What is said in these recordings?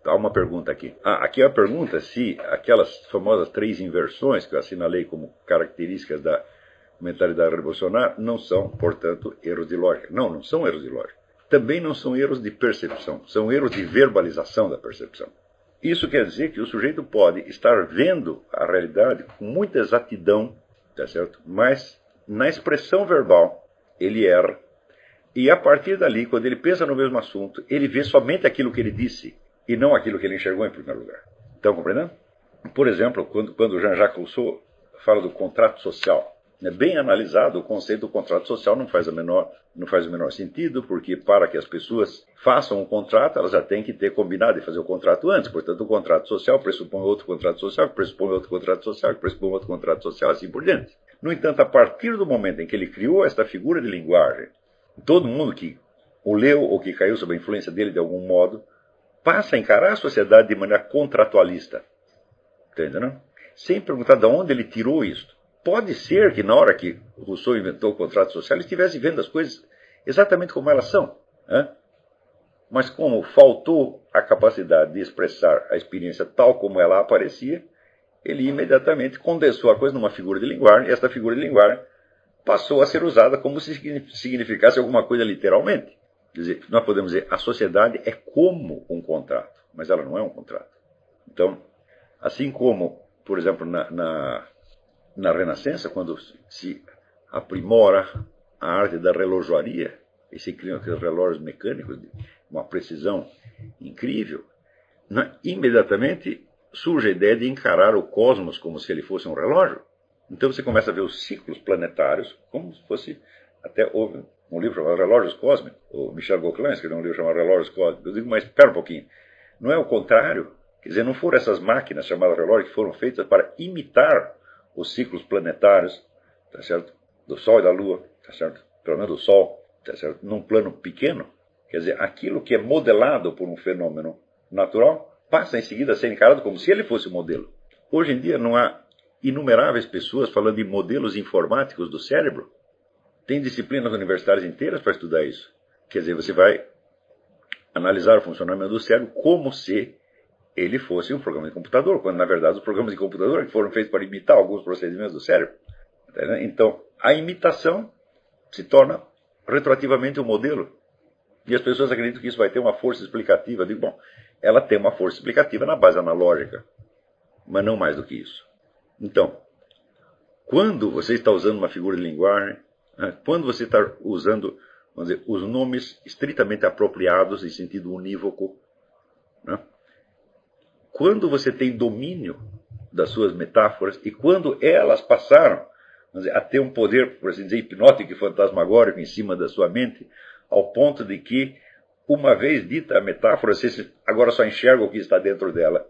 há uma pergunta aqui. Aqui é a pergunta se aquelas famosas 3 inversões que eu assinalei como características da mentalidade revolucionária não são, portanto, erros de lógica. Não, não são erros de lógica. Também não são erros de percepção, são erros de verbalização da percepção. Isso quer dizer que o sujeito pode estar vendo a realidade com muita exatidão, tá certo? Mas na expressão verbal ele erra. E a partir dali, quando ele pensa no mesmo assunto, ele vê somente aquilo que ele disse e não aquilo que ele enxergou em primeiro lugar. Estão compreendendo? Por exemplo, quando Jean-Jacques Rousseau fala do contrato social, bem analisado, o conceito do contrato social não faz o menor sentido, porque para que as pessoas façam um contrato, elas já têm que ter combinado de fazer o contrato antes. Portanto, o contrato social pressupõe outro contrato social, que pressupõe outro contrato social, que pressupõe outro contrato social, assim por diante. No entanto, a partir do momento em que ele criou esta figura de linguagem, todo mundo que o leu ou que caiu sob a influência dele de algum modo, passa a encarar a sociedade de maneira contratualista. Entendeu? Sem perguntar de onde ele tirou isso. Pode ser que na hora que Rousseau inventou o contrato social, ele estivesse vendo as coisas exatamente como elas são. Né? Mas como faltou a capacidade de expressar a experiência tal como ela aparecia, ele imediatamente condensou a coisa numa figura de linguagem, e esta figura de linguagem passou a ser usada como se significasse alguma coisa literalmente. Quer dizer, nós podemos dizer, a sociedade é como um contrato, mas ela não é um contrato. Então, assim como, por exemplo, na Renascença, quando se aprimora a arte da relojoaria, e se criam aqueles relógios mecânicos de uma precisão incrível, imediatamente surge a ideia de encarar o cosmos como se ele fosse um relógio. Então você começa a ver os ciclos planetários como se fosse... Até houve um livro chamado Relógios Cósmicos, o Michel Gauquelin escreveu um livro chamado Relógios Cósmicos. Eu digo, mas espera um pouquinho, não é o contrário? Quer dizer, não foram essas máquinas chamadas relógios que foram feitas para imitar os ciclos planetários, tá certo? Do Sol e da Lua, tá certo? Pelo menos do Sol, tá certo? Num plano pequeno. Quer dizer, aquilo que é modelado por um fenômeno natural passa em seguida a ser encarado como se ele fosse o modelo. Hoje em dia não há inumeráveis pessoas falando de modelos informáticos do cérebro. Tem disciplinas universitárias inteiras para estudar isso. Quer dizer, você vai analisar o funcionamento do cérebro como se ele fosse um programa de computador, quando na verdade os programas de computador foram feitos para imitar alguns procedimentos do cérebro. Então, a imitação se torna retroativamente um modelo. E as pessoas acreditam que isso vai ter uma força explicativa. Eu digo, bom, ela tem uma força explicativa na base analógica, mas não mais do que isso. Então, quando você está usando uma figura de linguagem, quando você está usando, vamos dizer, os nomes estritamente apropriados em sentido unívoco, né? Quando você tem domínio das suas metáforas e quando elas passaram, vamos dizer, a ter um poder, por assim dizer, hipnótico e fantasmagórico em cima da sua mente, ao ponto de que, uma vez dita a metáfora, você agora só enxerga o que está dentro dela,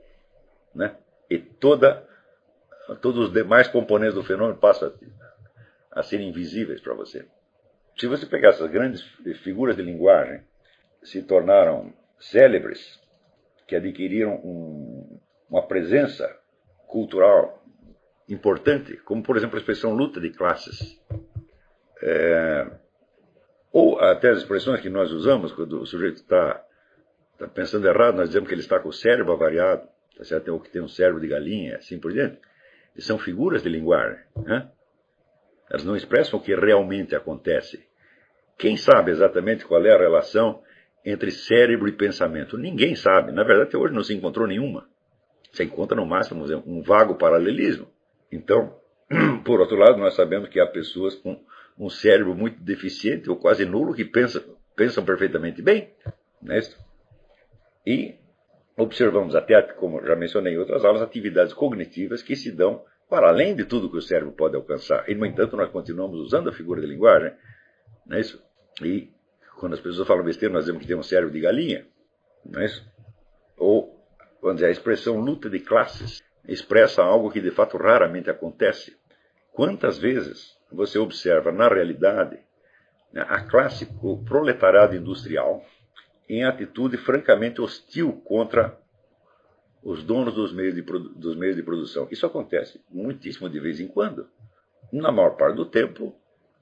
né? E todos os demais componentes do fenômeno passam a ser invisíveis para você. Se você pegar essas grandes figuras de linguagem, se tornaram célebres, que adquiriram uma presença cultural importante, como, por exemplo, a expressão luta de classes. Ou até as expressões que nós usamos, quando o sujeito está pensando errado, nós dizemos que ele está com o cérebro avariado, tá certo? Ou que tem um cérebro de galinha, assim por diante. E são figuras de linguagem. Né? Elas não expressam o que realmente acontece. Quem sabe exatamente qual é a relação entre cérebro e pensamento? Ninguém sabe. Na verdade, até hoje não se encontrou nenhuma. Se encontra, no máximo, um vago paralelismo. Então, por outro lado, nós sabemos que há pessoas com um cérebro muito deficiente ou quase nulo que pensam perfeitamente bem. Não é isso? E observamos até, como já mencionei em outras aulas, atividades cognitivas que se dão para além de tudo que o cérebro pode alcançar. E, no entanto, nós continuamos usando a figura de linguagem. Não é isso? E quando as pessoas falam besteira, nós dizemos que tem um cérebro de galinha. Não é isso? Ou, vamos dizer, a expressão luta de classes expressa algo que de fato raramente acontece. Quantas vezes você observa na realidade, né, a classe, o proletariado industrial, em atitude francamente hostil contra os donos dos meios de produção? Isso acontece muitíssimo de vez em quando. Na maior parte do tempo,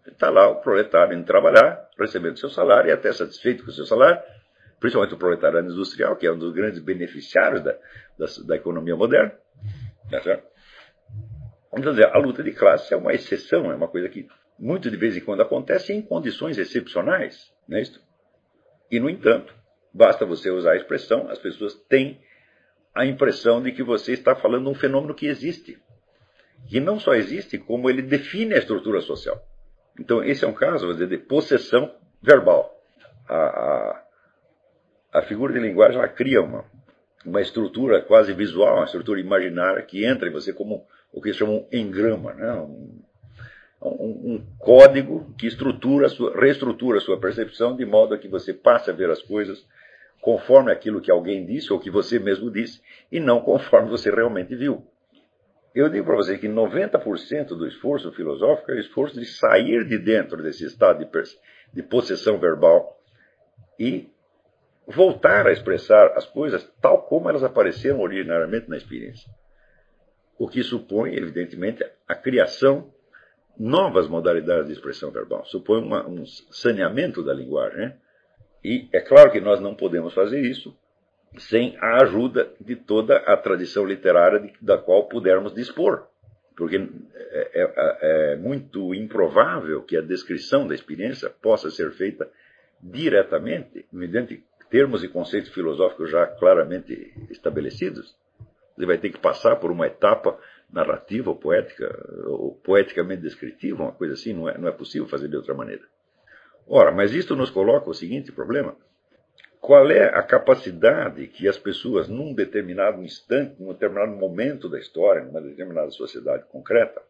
está lá o proletário indo trabalhar, recebendo seu salário e até satisfeito com o seu salário, principalmente o proletariado industrial, que é um dos grandes beneficiários da economia moderna. Tá certo? Então, a luta de classes é uma exceção, é uma coisa que muito de vez em quando acontece em condições excepcionais. Não é isso? E, no entanto, basta você usar a expressão, as pessoas têm a impressão de que você está falando de um fenômeno que existe. Que não só existe, como ele define a estrutura social. Então, esse é um caso, vou dizer, de possessão verbal. A figura de linguagem ela cria uma estrutura quase visual, uma estrutura imaginária que entra em você como o que chamam um engrama, né? Um código que reestrutura a sua percepção de modo a que você passe a ver as coisas conforme aquilo que alguém disse ou que você mesmo disse e não conforme você realmente viu. Eu digo para você que 90% do esforço filosófico é o esforço de sair de dentro desse estado de possessão verbal e voltar a expressar as coisas tal como elas apareceram originariamente na experiência. O que supõe, evidentemente, a criação de novas modalidades de expressão verbal. Supõe um saneamento da linguagem. Né? E é claro que nós não podemos fazer isso sem a ajuda de toda a tradição literária da qual pudermos dispor. Porque é muito improvável que a descrição da experiência possa ser feita diretamente, mediante termos e conceitos filosóficos já claramente estabelecidos. Você vai ter que passar por uma etapa narrativa ou poeticamente descritiva, uma coisa assim, não é possível fazer de outra maneira. Ora, mas isto nos coloca o seguinte problema. Qual é a capacidade que as pessoas, num determinado instante, num determinado momento da história, numa determinada sociedade concreta,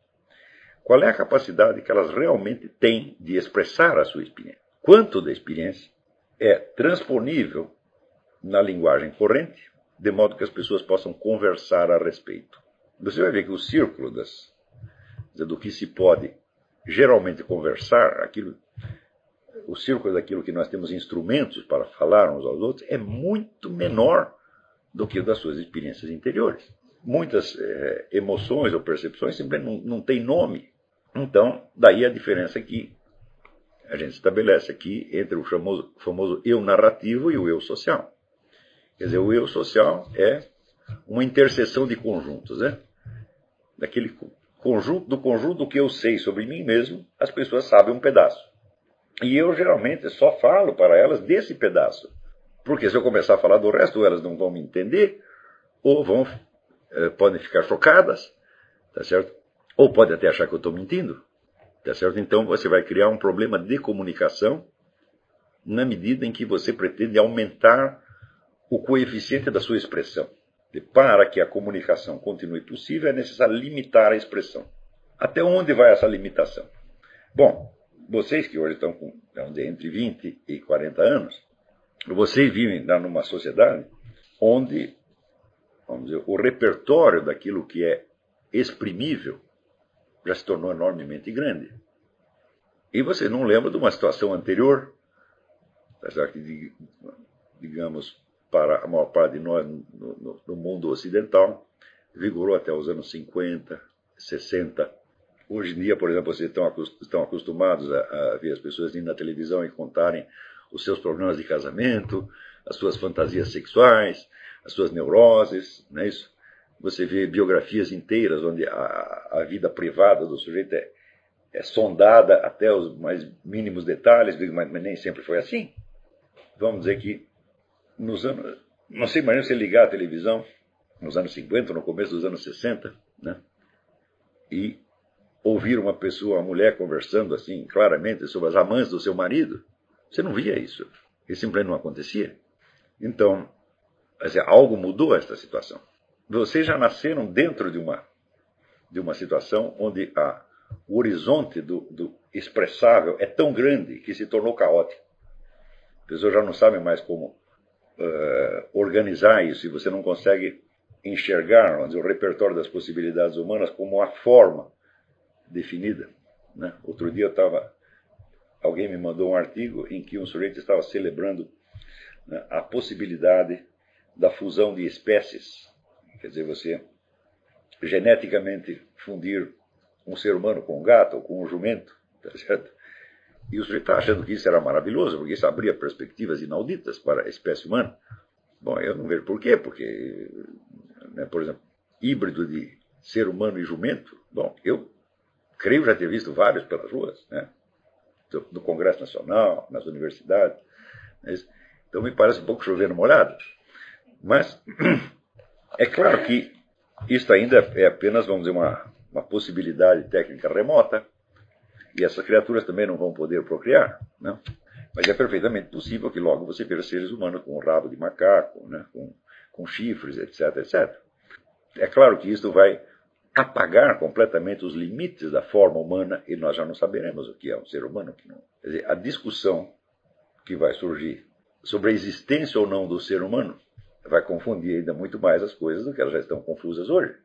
qual é a capacidade que elas realmente têm de expressar a sua experiência? Quanto da experiência é transponível na linguagem corrente, de modo que as pessoas possam conversar a respeito. Você vai ver que o círculo do que se pode geralmente conversar, o círculo daquilo que nós temos instrumentos para falar uns aos outros, é muito menor do que o das suas experiências interiores. Muitas emoções ou percepções simplesmente não têm nome. Então, daí a diferença que a gente estabelece aqui entre o famoso eu narrativo e o eu social. Quer dizer, o eu social é uma interseção de conjuntos, né? Do conjunto que eu sei sobre mim mesmo, as pessoas sabem um pedaço. E eu geralmente só falo para elas desse pedaço. Porque se eu começar a falar do resto, elas não vão me entender, ou podem ficar chocadas, tá certo? Ou podem até achar que eu estou mentindo, tá certo? Então você vai criar um problema de comunicação na medida em que você pretende aumentar o coeficiente da sua expressão. E para que a comunicação continue possível, é necessário limitar a expressão. Até onde vai essa limitação? Bom, vocês que hoje estão com, vamos dizer, entre 20 e 40 anos, vocês vivem numa sociedade onde, vamos dizer, o repertório daquilo que é exprimível já se tornou enormemente grande. E você não lembra de uma situação anterior, que, digamos, para a maior parte de nós no mundo ocidental, vigorou até os anos 50, 60. Hoje em dia, por exemplo, vocês estão acostumados a ver as pessoas indo na televisão e contarem os seus problemas de casamento, as suas fantasias sexuais, as suas neuroses, não é isso? Você vê biografias inteiras onde a vida privada do sujeito é sondada até os mais mínimos detalhes, mas nem sempre foi assim. Vamos dizer que nos anos... Não sei, imagina você ligar a televisão nos anos 50, no começo dos anos 60, né? E ouvir uma mulher conversando assim, claramente, sobre as amantes do seu marido. Você não via isso. Isso simplesmente não acontecia. Então, algo mudou esta situação. Vocês já nasceram dentro de uma situação onde o horizonte do expressável é tão grande que se tornou caótico. As pessoas já não sabem mais como organizar isso, e você não consegue enxergar, vamos dizer, o repertório das possibilidades humanas como uma forma definida. Né? Outro dia alguém me mandou um artigo em que um sujeito estava celebrando, né, a possibilidade da fusão de espécies. Quer dizer, você geneticamente fundir um ser humano com um gato ou com um jumento, tá certo? E o sujeito está achando que isso era maravilhoso, porque isso abria perspectivas inauditas para a espécie humana. Bom, eu não vejo por quê, porque, né, por exemplo, híbrido de ser humano e jumento, bom, eu creio já ter visto vários pelas ruas, né, no Congresso Nacional, nas universidades. Então me parece um pouco chover no molhado. Mas é claro que isso ainda é apenas, vamos dizer, uma possibilidade técnica remota, e essas criaturas também não vão poder procriar, né? Mas é perfeitamente possível que logo você veja seres humanos com um rabo de macaco, né? com chifres, etc, etc. É claro que isso vai apagar completamente os limites da forma humana e nós já não saberemos o que é um ser humano. Quer dizer, a discussão que vai surgir sobre a existência ou não do ser humano vai confundir ainda muito mais as coisas do que elas já estão confusas hoje.